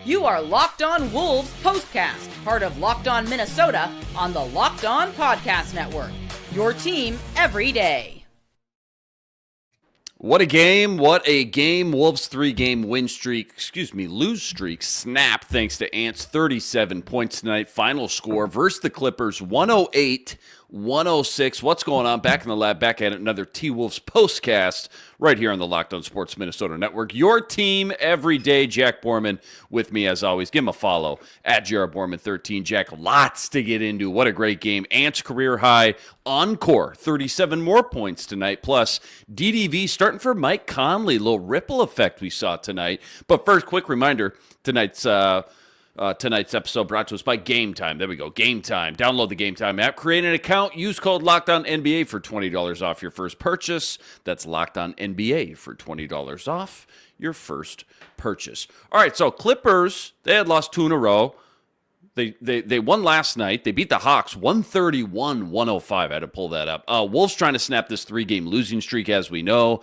You are Locked On Wolves POSTCAST, part of Locked On Minnesota on the Locked On Podcast Network. Your team every day. What a game, Wolves 3-game lose streak snap thanks to Ants 37 points tonight. Final score versus the Clippers 108-106. What's going on? Back in the lab, back at it. Another T-Wolves postcast right here on the Locked On Sports Minnesota Network. Your team every day. Jack Borman with me as always. Give him a follow at JRBorman13. Jack, lots to get into. What a great game. Ants career high encore. 37 more points tonight. Plus, DDV starting for Mike Conley. Little ripple effect we saw tonight. But first, quick reminder, tonight's episode brought to us by Game Time. There we go, Game Time. Download the Game Time app, create an account, use code LOCKEDONNBA for $20 off your first purchase. That's LOCKEDONNBA for $20 off your first purchase. All right, so Clippers, they had lost 2 in a row. They won last night. They beat the Hawks 131-105. I had to pull that up. Wolves trying to snap this 3-game losing streak, as we know.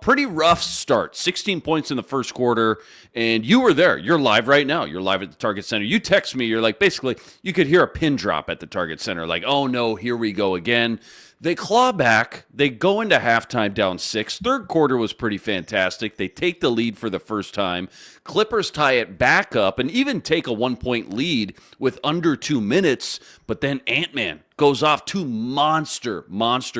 Pretty rough start. 16 points in the first quarter, and you were there. You're live right now. You're live at the Target Center. You text me. You're like, basically, you could hear a pin drop at the Target Center. Like, oh, no, here we go again. They claw back. They go into halftime down 6. Third quarter was pretty fantastic. They take the lead for the first time. Clippers tie it back up and even take a 1-point lead with under 2 minutes. But then Ant-Man goes off 2 monster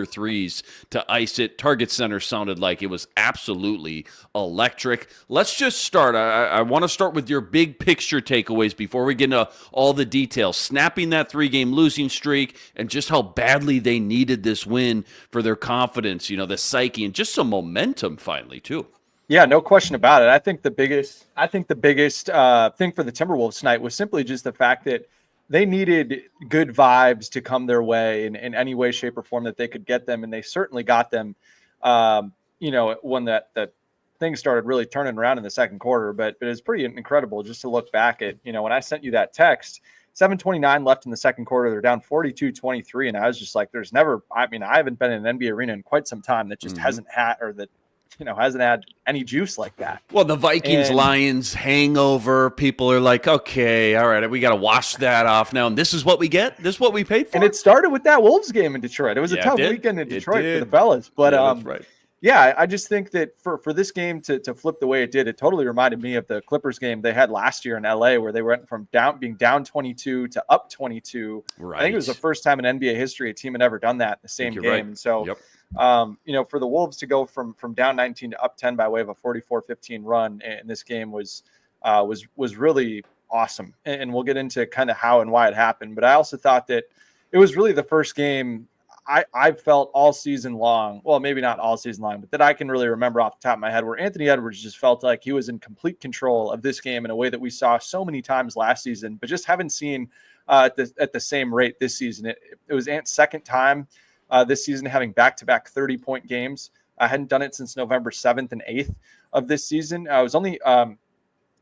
threes to ice it. Target Center sounded like it was absolutely electric. Let's just start. I want to start with your big picture takeaways before we get into all the details. Snapping that 3-game losing streak and just how badly they needed this win for their confidence, the psyche, and just some momentum finally, too. Yeah, no question about it. I think the biggest thing for the Timberwolves tonight was simply just the fact that they needed good vibes to come their way in any way, shape, or form that they could get them, and they certainly got them. When that things started really turning around in the second quarter, but it's pretty incredible just to look back at. When I sent you that text, 7:29 left in the second quarter, they're down 42-23, and I was just like, I haven't been in an NBA arena in quite some time that just hasn't had any juice like that. Well, the Vikings-Lions hangover, people are like, okay, all right, we got to wash that off now. And this is what we get? This is what we paid for? And it started with that Wolves game in Detroit. It was a tough weekend in Detroit for the fellas. But that's right. Yeah, I just think that for this game to flip the way it did, it totally reminded me of the Clippers game they had last year in LA, where they went from being down 22 to up 22. Right. I think it was the first time in NBA history a team had ever done that in the same game. Right. And so, for the Wolves to go from down 19 to up 10 by way of a 44-15 run in this game was really awesome. And we'll get into kind of how and why it happened. But I also thought that it was really the first game I felt all season long, well, maybe not all season long, but that I can really remember off the top of my head, where Anthony Edwards just felt like he was in complete control of this game in a way that we saw so many times last season, but just haven't seen at the same rate this season. It was Ant's second time this season having back-to-back 30-point games. I hadn't done it since November 7th and 8th of this season. I was only I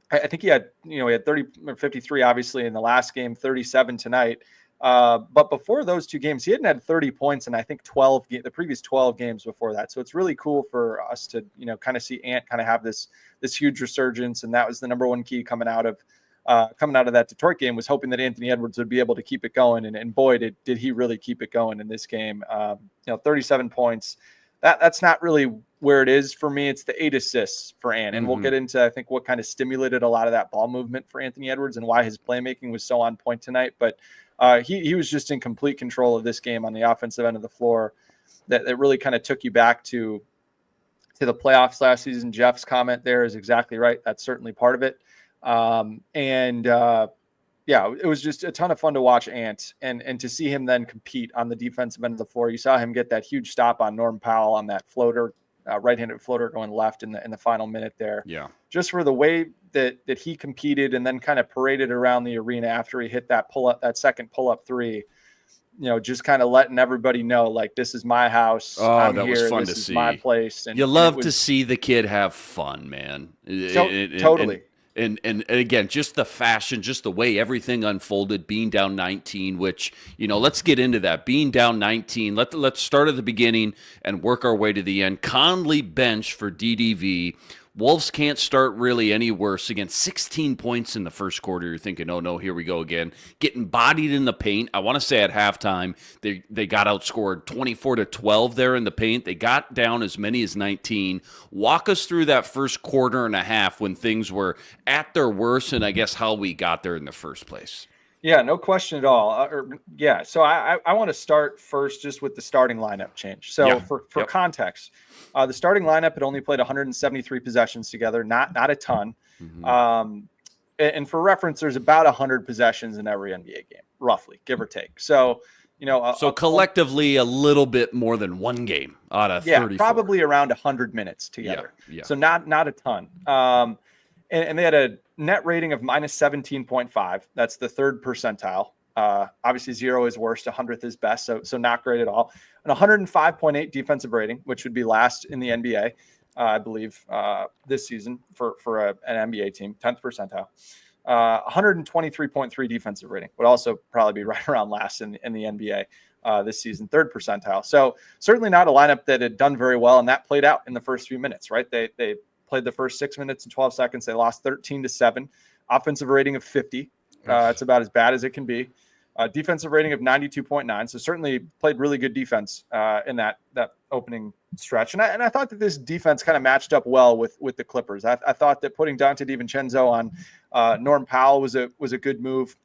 think he had 30 or 53 obviously in the last game, 37 tonight. But before those 2 games, he hadn't had 30 points in, I think, the previous 12 games before that. So it's really cool for us to, kind of see Ant kind of have this huge resurgence. And that was the number one key coming out of that Detroit game, was hoping that Anthony Edwards would be able to keep it going. And boy, did he really keep it going in this game. 37 points. That's not really where it is for me. It's the 8 assists for Ant. And we'll get into, I think, what kind of stimulated a lot of that ball movement for Anthony Edwards and why his playmaking was so on point tonight. But he was just in complete control of this game on the offensive end of the floor. That really kind of took you back to the playoffs last season. Jeff's comment there is exactly right. That's certainly part of it. It was just a ton of fun to watch Ant and to see him then compete on the defensive end of the floor. You saw him get that huge stop on Norm Powell on that floater, right-handed floater going left in the final minute there. Yeah. Just for the way that he competed and then kind of paraded around the arena after he hit that second pull-up 3, just kind of letting everybody know, like, this is my house. I'm that here. was fun this to is see. My place. And you love to see the kid have fun, man. Totally. And again, just the fashion, just the way everything unfolded, being down 19, which, let's get into that. Being down 19, let's start at the beginning and work our way to the end. Conley bench for DDV. Wolves can't start really any worse. Again, 16 points in the first quarter. You're thinking, oh no, here we go again. Getting bodied in the paint. I want to say at halftime, they got outscored 24-12 there in the paint. They got down as many as 19. Walk us through that first quarter and a half when things were at their worst, and I guess how we got there in the first place. Yeah, no question at all. So I want to start first just with the starting lineup change. So for context, the starting lineup had only played 173 possessions together, not a ton. Mm-hmm. And for reference, there's about 100 possessions in every NBA game, roughly, give or take. So, collectively a little bit more than one game out of 34. Probably around 100 minutes together. Yeah. So not a ton. And they had a net rating of minus 17.5. That's the third percentile. Obviously, 0 is worst, 100th is best, so not great at all. An 105.8 defensive rating, which would be last in the NBA, I believe, this season for an NBA team, 10th percentile. 123.3 defensive rating would also probably be right around last in the NBA this season, third percentile. So certainly not a lineup that had done very well, and that played out in the first few minutes, right? They played the first 6 minutes and 12 seconds. They lost 13-7. Offensive rating of 50. It's about as bad as it can be. Defensive rating of 92.9. So certainly played really good defense in that opening stretch. And I thought that this defense kind of matched up well with the Clippers. I thought that putting Dante DiVincenzo on Norm Powell was a good move.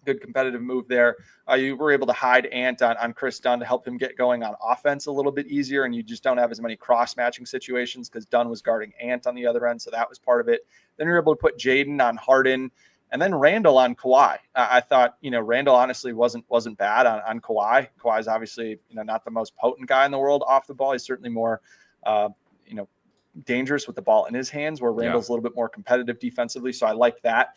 Good competitive move there. You were able to hide Ant on Chris Dunn to help him get going on offense a little bit easier, and you just don't have as many cross-matching situations because Dunn was guarding Ant on the other end, so that was part of it. Then you're able to put Jaden on Harden, and then Randall on Kawhi. I thought, Randall honestly wasn't bad on Kawhi. Kawhi's obviously, not the most potent guy in the world off the ball. He's certainly more, dangerous with the ball in his hands, where Randall's a little bit more competitive defensively. So I like that.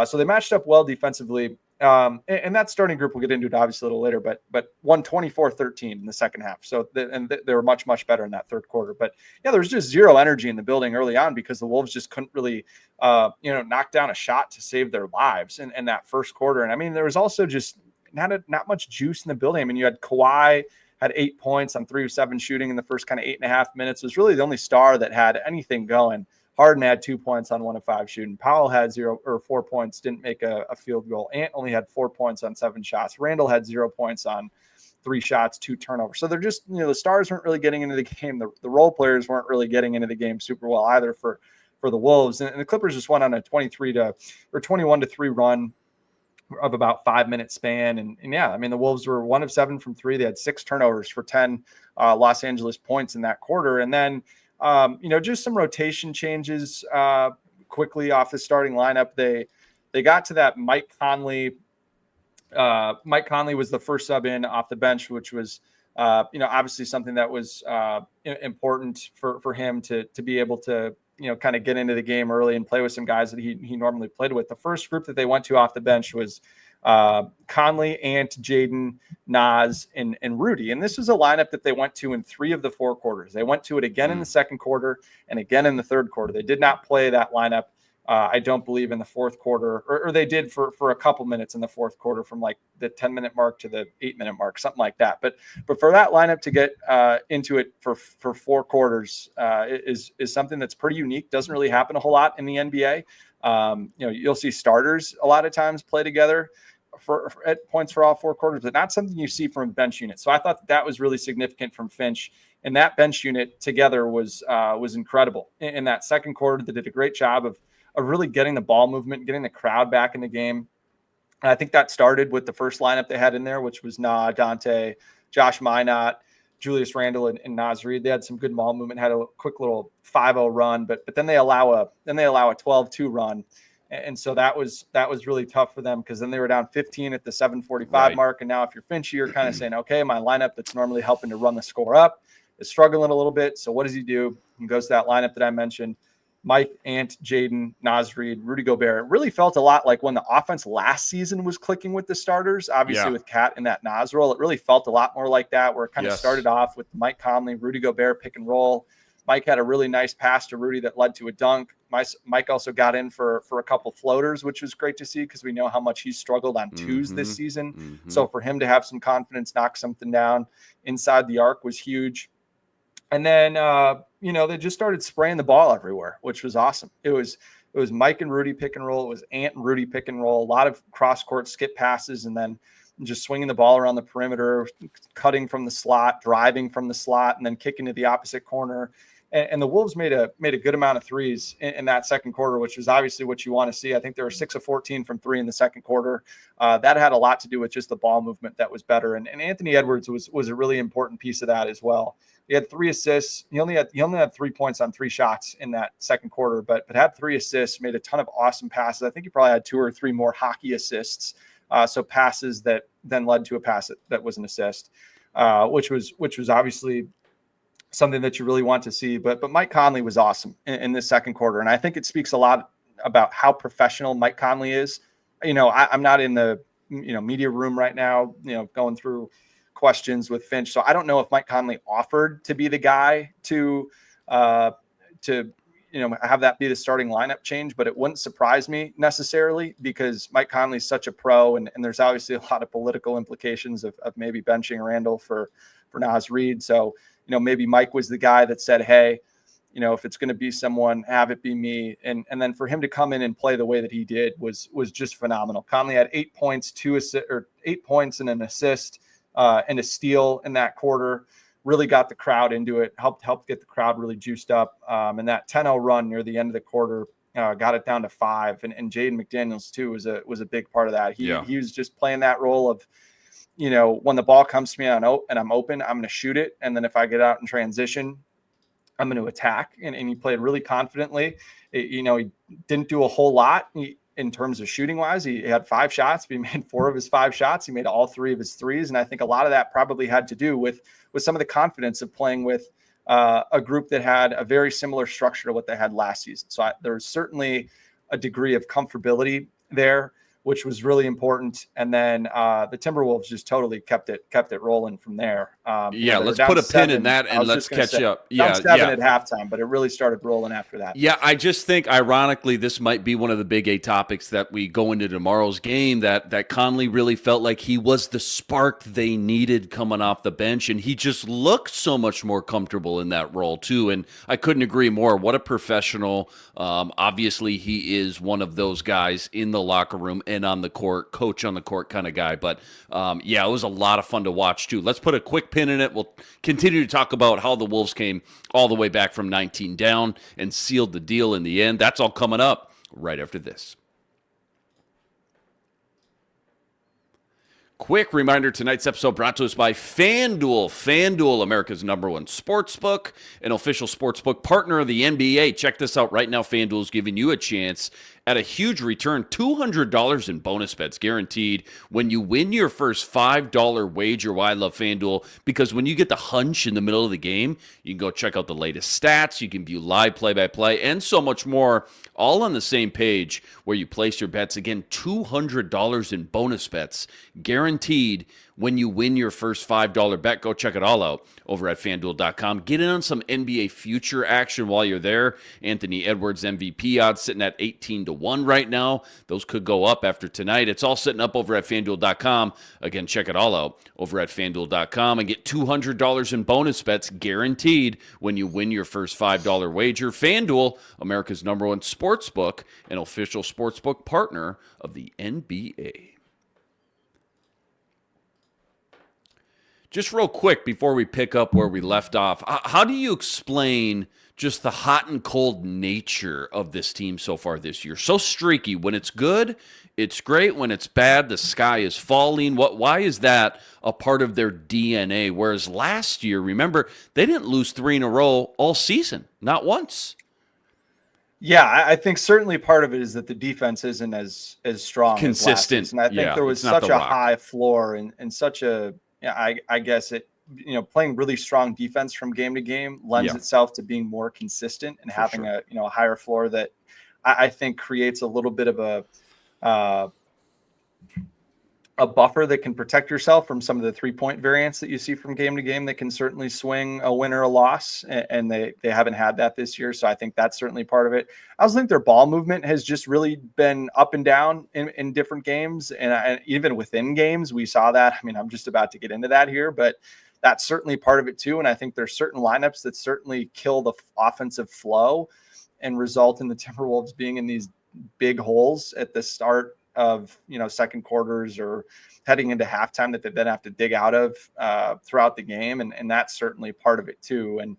So they matched up well defensively. And that starting group, we'll get into it obviously a little later, but won 24-13 in the second half. So they were much, much better in that third quarter. But yeah, there was just zero energy in the building early on because the Wolves just couldn't really, knock down a shot to save their lives in that first quarter. And I mean, there was also just not much juice in the building. I mean, you had Kawhi had 8 points on 3 of 7 shooting in the first kind of 8.5 minutes. It was really the only star that had anything going. Harden had 2 points on 1 of 5 shooting. Powell had 4 points, didn't make a field goal. Ant only had 4 points on 7 shots. Randall had 0 points on 3 shots, 2 turnovers. So they're just, the stars weren't really getting into the game. The role players weren't really getting into the game super well either for the Wolves. And the Clippers just went on a 21-3 run of about 5 minute span. And yeah, I mean, the Wolves were 1 of 7 from 3. They had 6 turnovers for 10 Los Angeles points in that quarter. And then, just some rotation changes quickly off the starting lineup. They got to that Mike Conley. Mike Conley was the first sub in off the bench, which was, obviously something that was important for him to be able to, kind of get into the game early and play with some guys that he normally played with. The first group that they went to off the bench was Conley, Ant, Jaden, Naz, and Rudy. And this was a lineup that they went to in 3 of the 4 quarters. They went to it again in the second quarter and again in the third quarter. They did not play that lineup, I don't believe, in the fourth quarter, or they did for a couple minutes in the fourth quarter from like the 10-minute mark to the 8-minute mark, something like that. But for that lineup to get into it for 4 quarters is something that's pretty unique. Doesn't really happen a whole lot in the NBA. You'll see starters a lot of times play together at points for all 4 quarters, but not something you see from a bench unit. So I thought that was really significant from Finch, and that bench unit together was incredible in that second quarter. They did a great job of really getting the ball movement, getting the crowd back in the game. And I think that started with the first lineup they had in there, which was Dante, Josh Minot, Julius Randle, and Naz Reid. They had some good ball movement, had a quick little 5-0 run, but then they allow a 12-2 run. And so that was really tough for them because then they were down 15 at the 7:45 mark. And now if you're Finchy, you're kind of saying, okay, my lineup that's normally helping to run the score up is struggling a little bit. So what does he do? He goes to that lineup that I mentioned. Mike, Ant, Jaden, Naz Reid, Rudy Gobert. It really felt a lot like when the offense last season was clicking with the starters, obviously with Cat in that Naz role. It really felt a lot more like that, where it kind of started off with Mike Conley, Rudy Gobert pick and roll. Mike had a really nice pass to Rudy that led to a dunk. Mike also got in for a couple floaters, which was great to see because we know how much he's struggled on twos this season. So for him to have some confidence, knock something down inside the arc was huge. And then, they just started spraying the ball everywhere, which was awesome. It was Mike and Rudy pick and roll. It was Ant and Rudy pick and roll, a lot of cross court skip passes, and then just swinging the ball around the perimeter, cutting from the slot, driving from the slot, and then kicking to the opposite corner. And the Wolves made a good amount of threes in that second quarter, which was obviously what you want to see. I think there were 6 of 14 from three in the second quarter. That had a lot to do with just the ball movement that was better. And Anthony Edwards was a really important piece of that as well. He had 3 assists. He only had 3 points on 3 shots in that second quarter, but had 3 assists, made a ton of awesome passes. I think he probably had 2 or 3 more hockey assists. So passes that then led to a pass that was an assist, which was obviously something that you really want to see. But Mike Conley was awesome in this second quarter. And I think it speaks a lot about how professional Mike Conley is. I'm not in the, media room right now, going through questions with Finch. So I don't know if Mike Conley offered to be the guy to have that be the starting lineup change, but it wouldn't surprise me necessarily because Mike Conley's such a pro. And there's obviously a lot of political implications of maybe benching Randall for Naz Reid. So, maybe Mike was the guy that said, hey, if it's going to be someone, have it be me. And then for him to come in and play the way that he did was just phenomenal. Conley had 8 points, 8 points and an assist and a steal in that quarter. Really got the crowd into it, helped get the crowd really juiced up. And that 10-0 run near the end of the quarter got it down to 5. And Jaden McDaniels too was a big part of that. He was just playing that role of, when the ball comes to me and I'm open, I'm going to shoot it. And then if I get out in transition, I'm going to attack. And he played really confidently. He didn't do a whole lot in terms of shooting wise. He had 5 shots, but he made 4 of his 5 shots. He made all 3 of his threes. And I think a lot of that probably had to do with some of the confidence of playing with a group that had a very similar structure to what they had last season. So there's certainly a degree of comfortability there, which was really important. And then the Timberwolves just totally kept it rolling from there. Let's put a pin in that and let's catch up. Down 7 at halftime, but it really started rolling after that. Yeah, I just think, ironically, this might be one of the big 8 topics that we go into tomorrow's game, that Conley really felt like he was the spark they needed coming off the bench, and he just looked so much more comfortable in that role, too. And I couldn't agree more. What a professional. Obviously, he is one of those guys in the locker room and on the court, coach on the court kind of guy. But it was a lot of fun to watch too. Let's put a quick pin in it. We'll continue to talk about how the Wolves came all the way back from 19 down and sealed the deal in the end. That's all coming up right after this. Quick reminder, tonight's episode brought to us by FanDuel. FanDuel, America's #1 sportsbook, an official sportsbook partner of the NBA. Check this out right now. FanDuel is giving you a chance at a huge return, $200 in bonus bets guaranteed when you win your first $5 wager. Why I love FanDuel? Because when you get the hunch in the middle of the game, you can go check out the latest stats, you can view live play-by-play, and so much more, all on the same page where you place your bets. Again, $200 in bonus bets guaranteed when you win your first $5 bet. Go check it all out over at FanDuel.com. Get in on some NBA future action while you're there. Anthony Edwards MVP odds sitting at 18-1 right now. Those could go up after tonight. It's all sitting up over at FanDuel.com. Again, check it all out over at FanDuel.com and get $200 in bonus bets guaranteed when you win your first $5 wager. FanDuel, America's #1 sportsbook, an official sportsbook partner of the NBA. Just real quick before we pick up where we left off, how do you explain just the hot and cold nature of this team so far this year? So streaky. When it's good, it's great. When it's bad, the sky is falling. Why is that a part of their DNA? Whereas last year, remember, they didn't lose 3 in a row all season, not once. Yeah, I think certainly part of it is that the defense isn't as strong, consistent. As last season. I think there was such a high floor and such a, I guess it, playing really strong defense from game to game lends itself to being more consistent and having a higher floor that I think creates a little bit of a buffer that can protect yourself from some of the 3-point variance that you see from game to game that can certainly swing a win or a loss. And they haven't had that this year. So I think that's certainly part of it. I also think their ball movement has just really been up and down in different games. And even within games, we saw that. I mean, I'm just about to get into that here, but that's certainly part of it too. And I think there's certain lineups that certainly kill the offensive flow and result in the Timberwolves being in these big holes at the start of, second quarters or heading into halftime that they then have to dig out of throughout the game. And that's certainly part of it too. And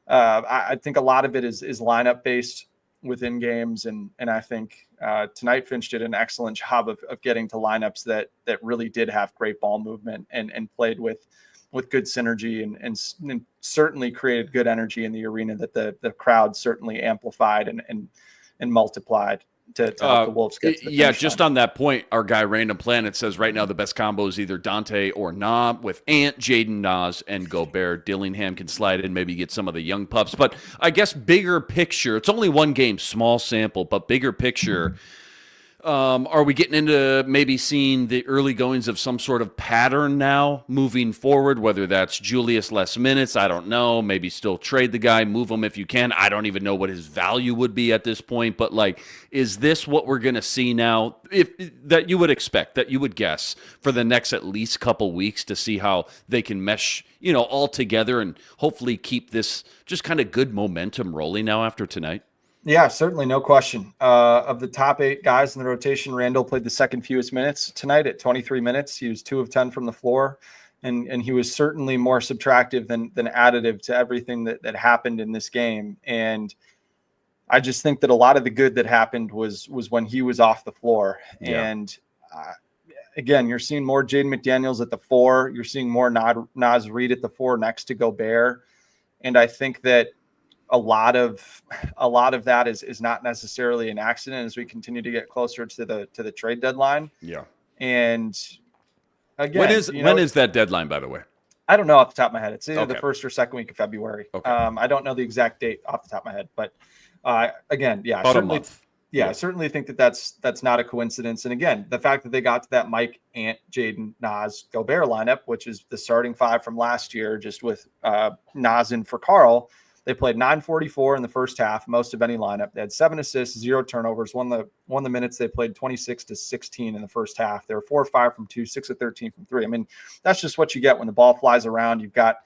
I think a lot of it is lineup based within games. And I think tonight Finch did an excellent job of getting to lineups that really did have great ball movement and played with good synergy and certainly created good energy in the arena that the crowd certainly amplified and multiplied to help the Wolves get to the finish just line. on that point, our guy Random Planet says right now the best combo is either Dante or Na, with Ant, Jaden, Nas, and Gobert. Dillingham can slide in, maybe get some of the young pups. But I guess bigger picture, it's only one game, small sample, but bigger picture, are we getting into maybe seeing the early goings of some sort of pattern now moving forward, whether that's Julius less minutes, I don't know, maybe still trade the guy, move him if you can. I don't even know what his value would be at this point, but is this what we're going to see now that you would expect, that you would guess for the next at least couple weeks to see how they can mesh, all together and hopefully keep this just kind of good momentum rolling now after tonight? Yeah, certainly. No question. Of the top 8 guys in the rotation, Randall played the second fewest minutes tonight at 23 minutes. He was 2 of 10 from the floor, and he was certainly more subtractive than additive to everything that happened in this game. And I just think that a lot of the good that happened was when he was off the floor. Yeah. And again, you're seeing more Jaden McDaniels at the 4. You're seeing more Naz Reid at the 4 next to Gobert. And I think that a lot of that is not necessarily an accident as we continue to get closer to the trade deadline. Yeah. And again, when is that deadline, by the way? I don't know off the top of my head. It's either the first or second week of February. Okay. I don't know the exact date off the top of my head, but again, yeah, about a month. Yeah, I certainly think that's not a coincidence. And again, the fact that they got to that Mike, Ant, Jaden, Nas, Gobert lineup, which is the starting 5 from last year, just with Nas in for Carl. They played 9:44 in the first half, most of any lineup. They had 7 assists, 0 turnovers. Won the minutes. They played 26-16 in the first half. They were 4 of 5 from 2, 6 of 13 from 3. I mean, that's just what you get when the ball flies around. You've got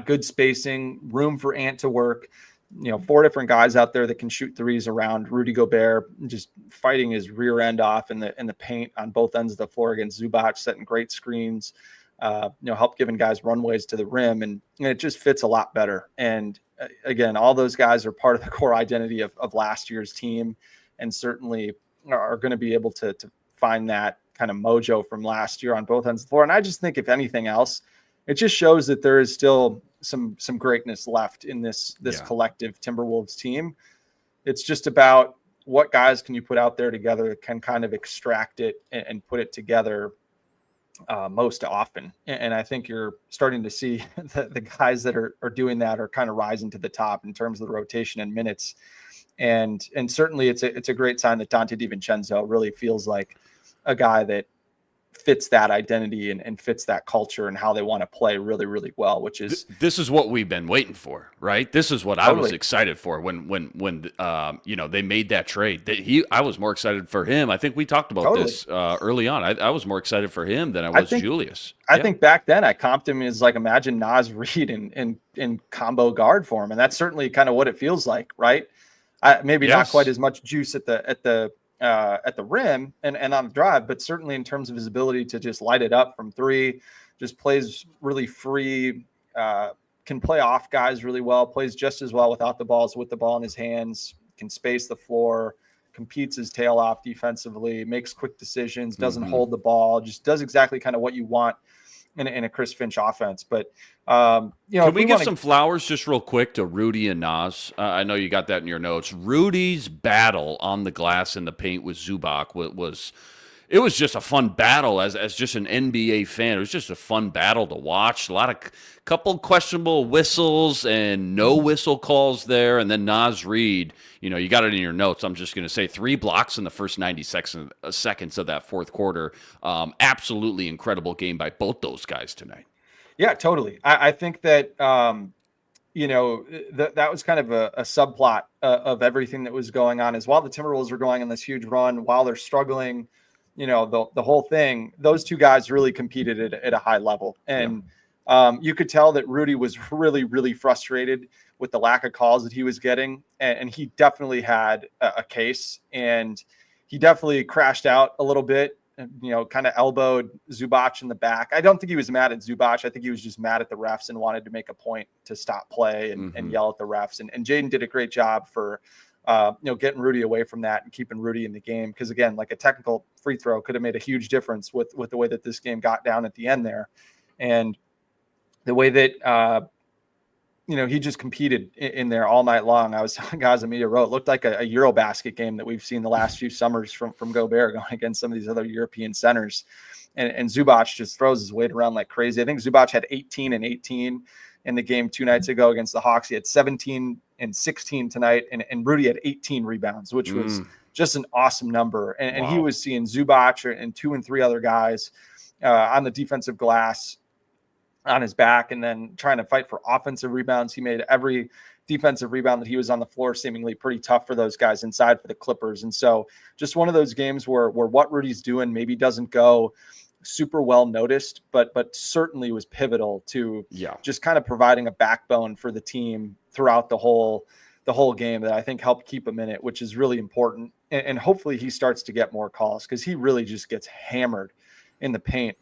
good spacing, room for Ant to work. 4 different guys out there that can shoot threes around Rudy Gobert, just fighting his rear end off in the paint on both ends of the floor against Zubac, setting great screens. Help giving guys runways to the rim, and it just fits a lot better. And again, all those guys are part of the core identity of last year's team, and certainly are going to be able to find that kind of mojo from last year on both ends of the floor. And I just think, if anything else, it just shows that there is still some greatness left in this collective Timberwolves team. It's just about what guys can you put out there together that can kind of extract it and put it together most often. And I think you're starting to see the guys that are doing that are kind of rising to the top in terms of the rotation and minutes. And certainly it's a great sign that Dante DiVincenzo really feels like a guy that fits that identity and fits that culture and how they want to play really, really well, which is this is what we've been waiting for, right? This is what totally. I was excited for when they made that trade. I was more excited for him. I think we talked about totally. This early on. I was more excited for him than I was Julius. I think back then I comped him as imagine Naz Reid in combo guard for him, and that's certainly kind of what it feels like, right? Maybe not quite as much juice at the rim and on the drive, but certainly in terms of his ability to just light it up from 3, just plays really free, can play off guys really well, plays just as well without the ball as with the ball in his hands, can space the floor, competes his tail off defensively, makes quick decisions, doesn't hold the ball, just does exactly kind of what you want in a Chris Finch offense. But can we give some flowers just real quick to Rudy and Nas? I know you got that in your notes. Rudy's battle on the glass in the paint with Zubac was just a fun battle as just an NBA fan. It was just a fun battle to watch. Couple questionable whistles and no whistle calls there, and then Naz Reid, you got it in your notes. I'm just going to say 3 blocks in the first 90 seconds of that fourth quarter. Absolutely incredible game by both those guys tonight. Yeah, totally. I think that that was kind of a subplot of everything that was going on. As while the Timberwolves were going on this huge run, while they're struggling the whole thing, those two guys really competed at a high level. And you could tell that Rudy was really, really frustrated with the lack of calls that he was getting. And he definitely had a case, and he definitely crashed out a little bit, kind of elbowed Zubac in the back. I don't think he was mad at Zubac. I think he was just mad at the refs and wanted to make a point to stop play and yell at the refs. And Jaden did a great job for, getting Rudy away from that and keeping Rudy in the game. Because again, like a technical free throw could have made a huge difference with the way that this game got down at the end there. And the way that, he just competed in there all night long. I was telling guys on media row, it looked like a Eurobasket game that we've seen the last few summers from Gobert going against some of these other European centers. And Zubac just throws his weight around like crazy. I think Zubac had 18 and 18 in the game 2 nights ago against the Hawks. He had 17 and 16 tonight, and Rudy had 18 rebounds, which was just an awesome number. And he was seeing Zubac and 2 and 3 other guys on the defensive glass on his back, and then trying to fight for offensive rebounds. He made every defensive rebound that he was on the floor seemingly pretty tough for those guys inside for the Clippers. And so just one of those games where what Rudy's doing maybe doesn't go super well noticed, but certainly was pivotal to just kind of providing a backbone for the team throughout the whole game that I think helped keep him in it, which is really important. And hopefully he starts to get more calls, because he really just gets hammered in the paint.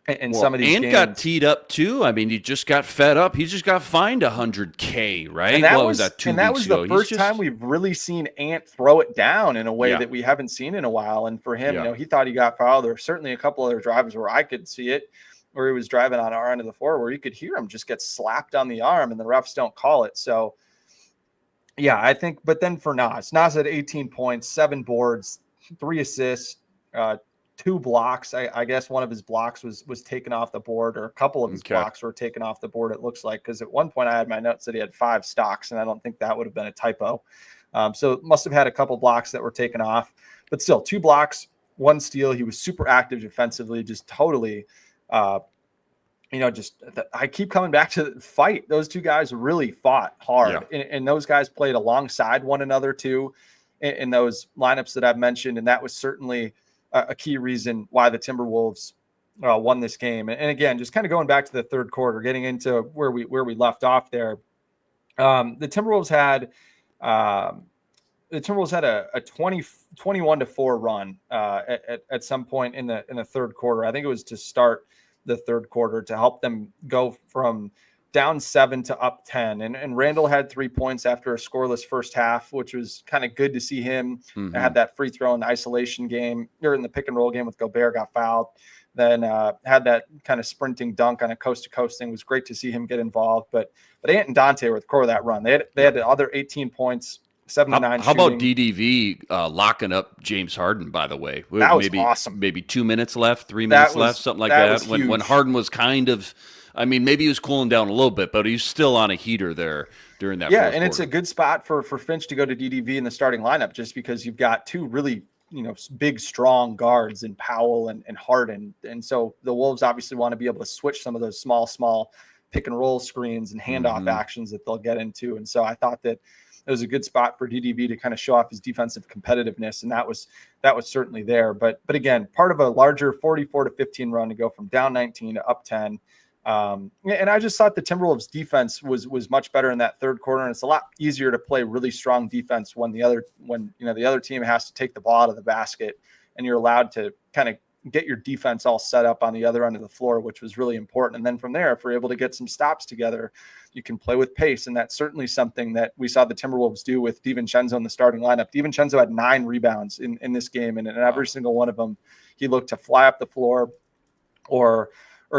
And some of these games got teed up too. I mean, he just got fed up. He just got fined $100K, right? And that was that 2 weeks ago? And that was the first time we've really seen Ant throw it down in a way that we haven't seen in a while. And for him, he thought he got fouled. There were certainly a couple other drives where I could see it, where he was driving on our end of the floor, where you could hear him just get slapped on the arm, and the refs don't call it. So, I think. But then for Nas had 18 points, 7 boards, 3 assists, 2 blocks. I guess one of his blocks was taken off the board, or a couple of his blocks were taken off the board, it looks like, because at one point I had my notes that he had 5 stocks, and I don't think that would have been a typo. So must have had a couple blocks that were taken off, but still 2 blocks, 1 steal. He was super active defensively, just totally, I keep coming back to the fight. Those 2 guys really fought hard, and those guys played alongside one another too in those lineups that I've mentioned, and that was certainly a key reason why the Timberwolves won this game. And again, just kind of going back to the third quarter, getting into where we left off there. The Timberwolves had a 21-4 run at some point in the third quarter. I think it was to start the third quarter, to help them go from down 7 to up 10. And Randall had 3 points after a scoreless first half, which was kind of good to see him. Had that free throw in the isolation game, or in the pick and roll game with Gobert, got fouled. Then had that kind of sprinting dunk on a coast to coast thing. It was great to see him get involved. But Ant and Dante were the core of that run. They had the other 18 points, 7 to 9. How about DDV locking up James Harden, by the way? That was awesome. Maybe 2 minutes left, 3 minutes left, something like that. When Harden was kind of, I mean, maybe he was cooling down a little bit, but he's still on a heater there during that. Yeah, and it's a good spot for Finch to go to DDV in the starting lineup, just because you've got 2 really, big, strong guards in Powell and Harden. And so the Wolves obviously want to be able to switch some of those small pick and roll screens and handoff actions that they'll get into. And so I thought that it was a good spot for DDV to kind of show off his defensive competitiveness, and that was certainly there. But again, part of a larger 44-15 run to go from down 19 to up 10. And I just thought the Timberwolves defense was much better in that third quarter, and it's a lot easier to play really strong defense when the other team has to take the ball out of the basket, and you're allowed to kind of get your defense all set up on the other end of the floor, which was really important. And then from there, if we're able to get some stops together, you can play with pace. And that's certainly something that we saw the Timberwolves do with DiVincenzo in the starting lineup. DiVincenzo had 9 rebounds in this game, and in every single one of them, he looked to fly up the floor or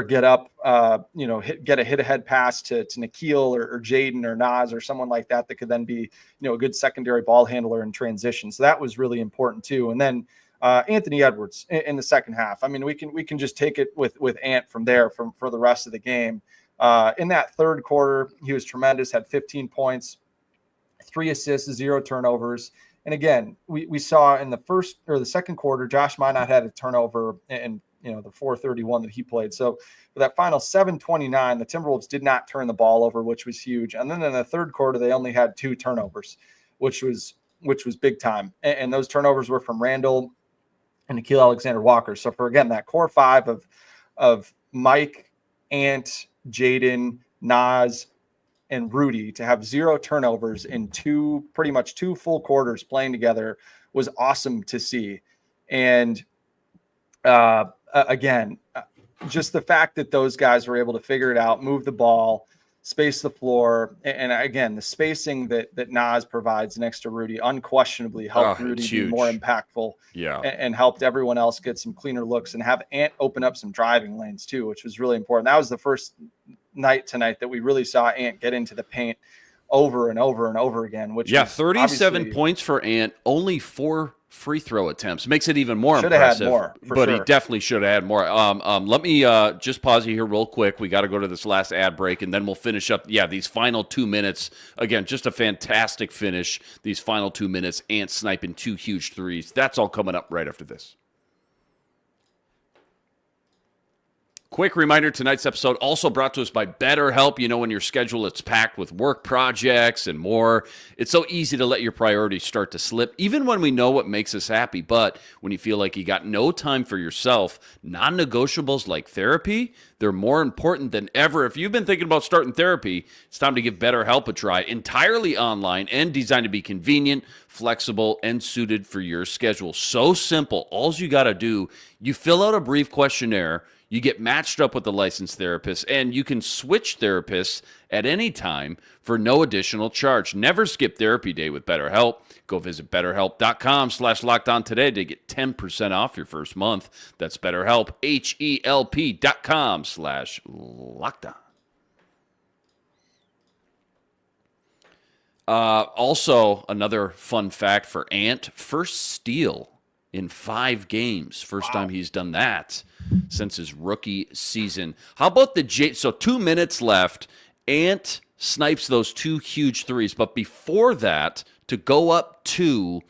get up, get a hit-ahead pass to Nikhil or Jaden or Nas or someone like that could then be, a good secondary ball handler in transition. So that was really important too. And then Anthony Edwards in the second half. I mean, we can just take it with Ant from there for the rest of the game. In that third quarter, he was tremendous, had 15 points, 3 assists, 0 turnovers. And again, we saw in the first or the second quarter, Josh Minot had a turnover in the 4:31 that he played. So for that final 7:29, the Timberwolves did not turn the ball over, which was huge. And then in the third quarter, they only had 2 turnovers, which was big time. And those turnovers were from Randall and Nickeil Alexander-Walker. So for, again, that core five of Mike, Ant, Jaden, Naz, and Rudy to have 0 turnovers in pretty much two full quarters playing together was awesome to see. And again, just the fact that those guys were able to figure it out, move the ball, space the floor, and again, the spacing that Naz provides next to Rudy unquestionably helped Rudy be more impactful, and helped everyone else get some cleaner looks and have Ant open up some driving lanes too, which was really important. That was the first night tonight that we really saw Ant get into the paint over and over and over again. Which 37 points for Ant, only 4 free throw attempts. Makes it even more impressive. Had more, but sure. He definitely should have had more. Let me just pause you here real quick. We got to go to this last ad break, and then we'll finish up. These final 2 minutes. Again, just a fantastic finish. These final 2 minutes, Ant sniping 2 huge threes. That's all coming up right after this. Quick reminder, tonight's episode also brought to us by BetterHelp. You know, when your schedule is packed with work projects and more, it's so easy to let your priorities start to slip, even when we know what makes us happy. But when you feel like you got no time for yourself, non-negotiables like therapy, they're more important than ever. If you've been thinking about starting therapy, it's time to give BetterHelp a try. Entirely online and designed to be convenient, flexible, and suited for your schedule. So simple. All you got to do, you fill out a brief questionnaire, you get matched up with a licensed therapist, and you can switch therapists at any time for no additional charge. Never skip therapy day with BetterHelp. Go visit BetterHelp.com/lockedon today to get 10% off your first month. That's BetterHelp, HELP.com/lockedon. Also, another fun fact for Ant, first steal in 5 games. First time he's done that since his rookie season. How about so 2 minutes left, Ant snipes those 2 huge threes, but before that, to go up 2,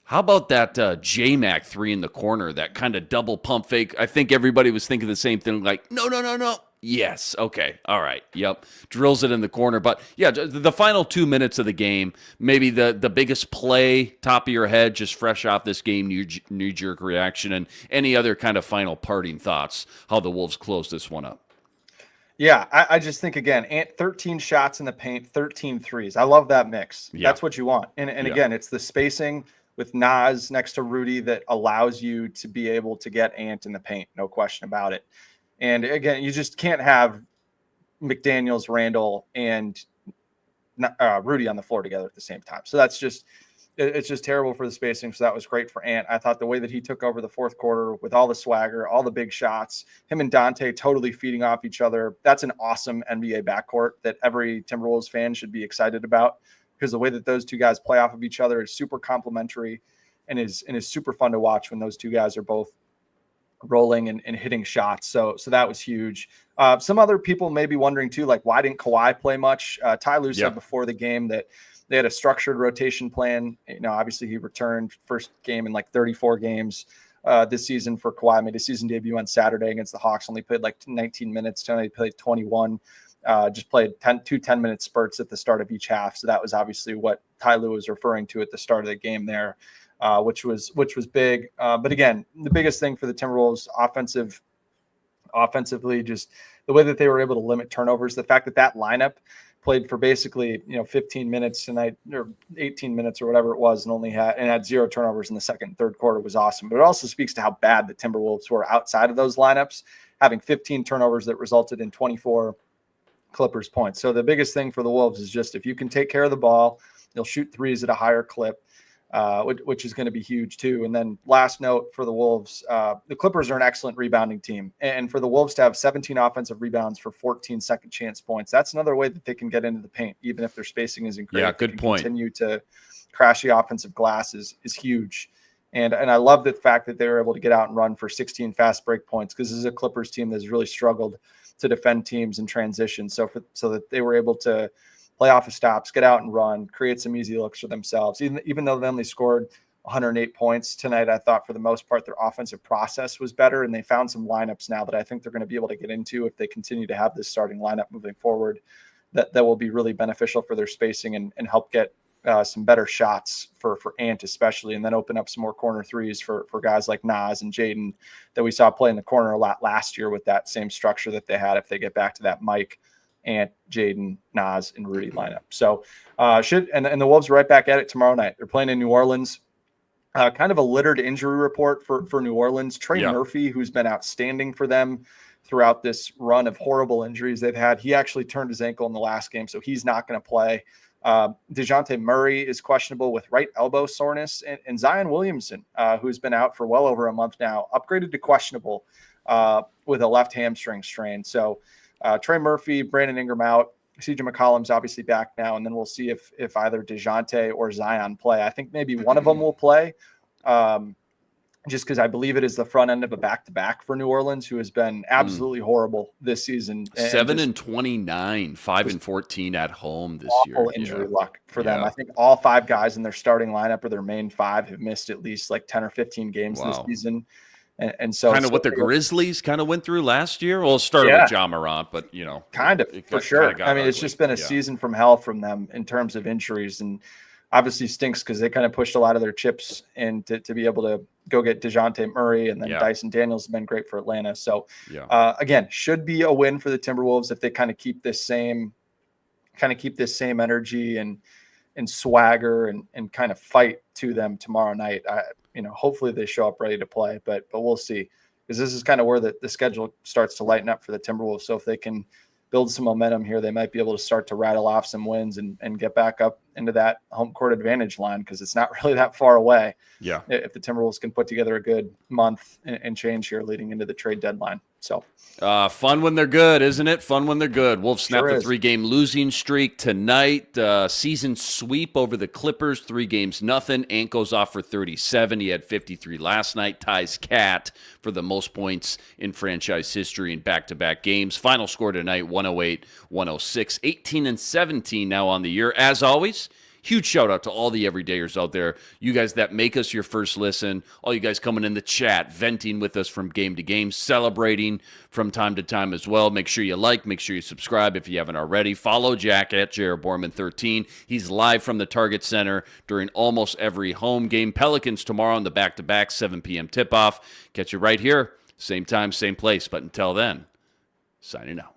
how about that J-Mac 3 in the corner, that kind of double pump fake? I think everybody was thinking the same thing, like, no. Yes. Okay. All right. Yep. Drills it in the corner. But yeah, the final 2 minutes of the game, maybe the biggest play, top of your head, just fresh off this game, knee-jerk reaction, and any other kind of final parting thoughts, how the Wolves close this one up. Yeah, I just think, again, Ant 13 shots in the paint, 13 threes. I love that mix. Yeah. That's what you want. And again, it's the spacing with Naz next to Rudy that allows you to be able to get Ant in the paint. No question about it. And again, you just can't have McDaniels, Randall, and Rudy on the floor together at the same time. So it's just terrible for the spacing. So that was great for Ant. I thought the way that he took over the fourth quarter with all the swagger, all the big shots, him and Dante totally feeding off each other. That's an awesome NBA backcourt that every Timberwolves fan should be excited about, because the way that those two guys play off of each other is super complimentary and is super fun to watch when those two guys are both rolling and hitting shots. So that was huge. Some other people may be wondering too, like, why didn't Kawhi play much? Ty Lue said before the game that they had a structured rotation plan. You know, obviously he returned first game in like 34 games this season for Kawhi. Made his season debut on Saturday against the Hawks. Only played like 19 minutes. Tonight he played 21. Just played 2 10-minute spurts at the start of each half. So that was obviously what Ty Lue was referring to at the start of the game there. Which was big. But again, the biggest thing for the Timberwolves offensively, just the way that they were able to limit turnovers, the fact that lineup played for basically, 15 minutes tonight or 18 minutes or whatever it was, and had 0 turnovers in the second and third quarter was awesome. But it also speaks to how bad the Timberwolves were outside of those lineups, having 15 turnovers that resulted in 24 Clippers points. So the biggest thing for the Wolves is just, if you can take care of the ball, you'll shoot threes at a higher clip. Which is going to be huge too. And then last note for the Wolves, the Clippers are an excellent rebounding team. And for the Wolves to have 17 offensive rebounds for 14 second chance points, that's another way that they can get into the paint, even if their spacing isn't great. Yeah, good point. Continue to crash the offensive glass is huge. And I love the fact that they were able to get out and run for 16 fast break points, because this is a Clippers team that's really struggled to defend teams in transition. So that they were able to play off of stops, get out and run, create some easy looks for themselves. Even though they only scored 108 points tonight, I thought for the most part their offensive process was better, and they found some lineups now that I think they're going to be able to get into if they continue to have this starting lineup moving forward that will be really beneficial for their spacing and help get some better shots for Ant especially, and then open up some more corner threes for guys like Nas and Jaden that we saw play in the corner a lot last year with that same structure that they had if they get back to that Mike, Ant, Jaden, Nas, and Rudy lineup. So and the Wolves are right back at it tomorrow night. They're playing in New Orleans. Kind of a littered injury report for New Orleans. Trey Murphy, who's been outstanding for them throughout this run of horrible injuries they've had, he actually turned his ankle in the last game, so he's not going to play. DeJounte Murray is questionable with right elbow soreness, and Zion Williamson, who's been out for well over a month now, upgraded to questionable with a left hamstring strain. So Trey Murphy, Brandon Ingram out. CJ McCollum's obviously back now, and then we'll see if either DeJounte or Zion play. I think maybe one of them will play, just because I believe it is the front end of a back-to-back for New Orleans, who has been absolutely horrible this season. 7-29, 5-14 at home this year. Awful injury luck for them. I think all 5 guys in their starting lineup or their main 5 have missed at least like 10 or 15 games this season. And so kind of what the Grizzlies kind of went through last year. Well, it started with Ja Morant, but kind of for sure. I mean, it's just been a season from hell from them in terms of injuries, and obviously stinks because they kind of pushed a lot of their chips in to be able to go get DeJounte Murray, and then Dyson Daniels has been great for Atlanta. So again, should be a win for the Timberwolves if they kind of keep this same energy and swagger and kind of fight to them tomorrow night. Hopefully they show up ready to play, but we'll see, because this is kind of where the schedule starts to lighten up for the Timberwolves. So if they can build some momentum here, they might be able to start to rattle off some wins and get back up into that home court advantage line, because it's not really that far away. Yeah, if the Timberwolves can put together a good month and change here leading into the trade deadline. So fun when they're good, isn't it? Fun when they're good. Wolves snap the 3-game losing streak tonight. Season sweep over the Clippers, 3-0. Ant goes off for 37. He had 53 last night. Ties Cat for the most points in franchise history in back-to-back games. Final score tonight, 108-106. 18-17 now on the year. As always, huge shout out to all the everydayers out there. You guys that make us your first listen. All you guys coming in the chat, venting with us from game to game, celebrating from time to time as well. Make sure you like, make sure you subscribe if you haven't already. Follow Jack at JRBorman13. He's live from the Target Center during almost every home game. Pelicans tomorrow on the back-to-back, 7 p.m. tip-off. Catch you right here, same time, same place. But until then, signing out.